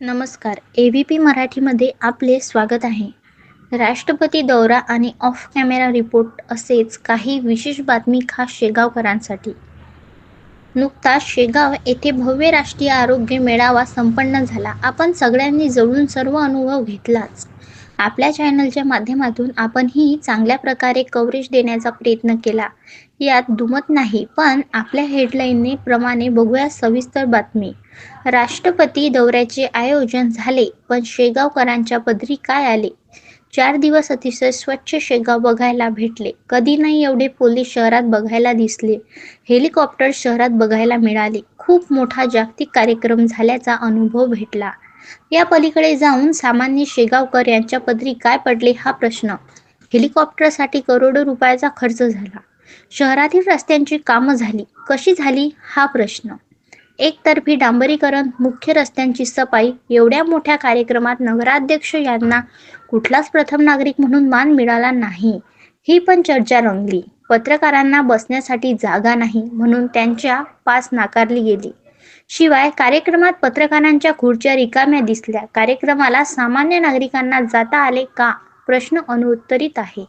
नमस्कार. ABP मराठीमध्ये आपले स्वागत आहे. राष्ट्रपती दौरा आणि ऑफ कॅमेरा रिपोर्ट असेच काही विशेष बातमी खास शेगावकरांसाठी. नुकताच शेगाव येथे भव्य राष्ट्रीय आरोग्य मेळावा संपन्न झाला. आपण सगळ्यांनी जवळून सर्व अनुभव घेतलाच. आपल्या चॅनलच्या माध्यमातून आपणही चांगल्या प्रकारे कव्हरेज देण्याचा प्रयत्न केला. यात दुमत नाही, पण आपल्या हेडलाईनने प्रमाणे बघूया सविस्तर बातमी. राष्ट्रपती दौऱ्याचे आयोजन झाले, पण शेगावकरांच्या पदरी काय आले? 4 दिवस अतिशय स्वच्छ शेगाव बघायला भेटले. कधी नाही एवढे पोलीस शहरात बघायला दिसले. हेलिकॉप्टर शहरात बघायला मिळाले. खूप मोठा जागतिक कार्यक्रम झाल्याचा अनुभव भेटला. या पलीकडे जाऊन सामान्य शेगावकर यांच्या पदरी काय पडले हा प्रश्न. हेलिकॉप्टरसाठी करोडो रुपयाचा खर्च झाला. शहरातील रस्त्यांची कामं झाली. कशी झाली हा प्रश्न. एकतर्फी डांबरीकरण, मुख्य रस्त्यांची सफाई. एवढ्या मोठ्या कार्यक्रमात नगराध्यक्ष यांना कुठलाच प्रथम नागरिक म्हणून मान मिळाला नाही. ही पण चर्चा रंगली. पत्रकारांना बसण्यासाठी जागा नाही म्हणून त्यांच्या पास नाकारली गेली. शिवाय कार्यक्रमात पत्रकारांच्या खुर्च्या रिकाम्या दिसल्या. कार्यक्रमाला सामान्य नागरिकांना जाता आले का? प्रश्न अनुत्तरित आहे.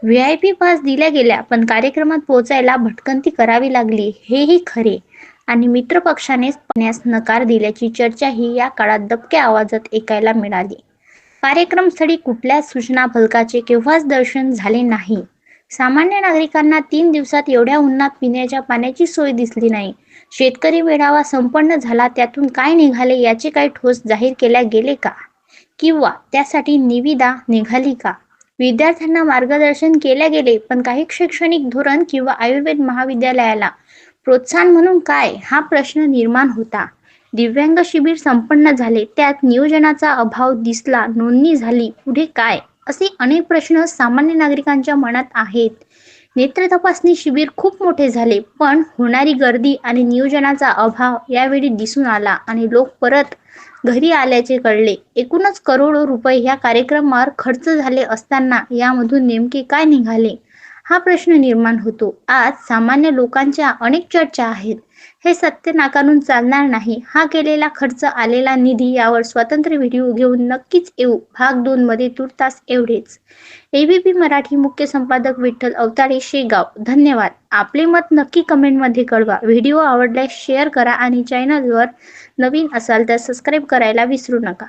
VIP पास दिल्या गेल्या, पण कार्यक्रमात पोहोचायला भटकंती करावी लागली, हेही खरे. आणि मित्रपक्षानेच पाहण्यास नकार दिल्याची चर्चाही या काळात दबक्या आवाजात ऐकायला मिळाली. कार्यक्रमस्थळी कुठल्याच सूचना फलकाचे केव्हाच दर्शन झाले नाही. सामान्य नागरिकांना 3 दिवसात एवढ्या उन्हात पिण्याच्या पाण्याची सोय दिसली नाही. शेतकरी मेळावा संपन्न झाला, त्यातून काय निघाले याचे काही ठोस जाहीर केल्या गेले का? किंवा त्यासाठी निविदा निघाली का? विद्यार्थ्यांना मार्गदर्शन केले गेले, पण काही शैक्षणिक धोरण किंवा आयुर्वेद महाविद्यालयाला प्रोत्साहन म्हणून काय हा प्रश्न निर्माण होता. दिव्यांग शिबिर संपन्न झाले, त्यात नियोजनाचा अभाव दिसला. नोंदणी झाली, पुढे काय? असे अनेक प्रश्न सामान्य नागरिकांच्या मनात आहेत. नेत्र तपासणी शिबिर खूप मोठे झाले, पण होणारी गर्दी आणि नियोजनाचा अभाव यावेळी दिसून आला आणि लोक परत घरी आल्याचे कळले. एकूणच करोडो रुपये या कार्यक्रमावर खर्च झाले असताना यामधून नेमके काय निघाले हा प्रश्न निर्माण होतो. आज सामान्य लोकांच्या अनेक चर्चा आहेत. हे सत्य नाकारून चालणार नाही. हा केलेला खर्च, आलेला निधी यावर स्वतंत्र व्हिडिओ घेऊन नक्कीच येऊ. भाग 2 मध्ये तुर्तास एवढेच. ABP मराठी मुख्य संपादक विठ्ठल अवताडे, शेगाव. धन्यवाद. आपले मत नक्की कमेंटमध्ये कळवा. व्हिडिओ आवडल्यास शेअर करा आणि चॅनलवर नवीन असाल तर सबस्क्राईब करायला विसरू नका.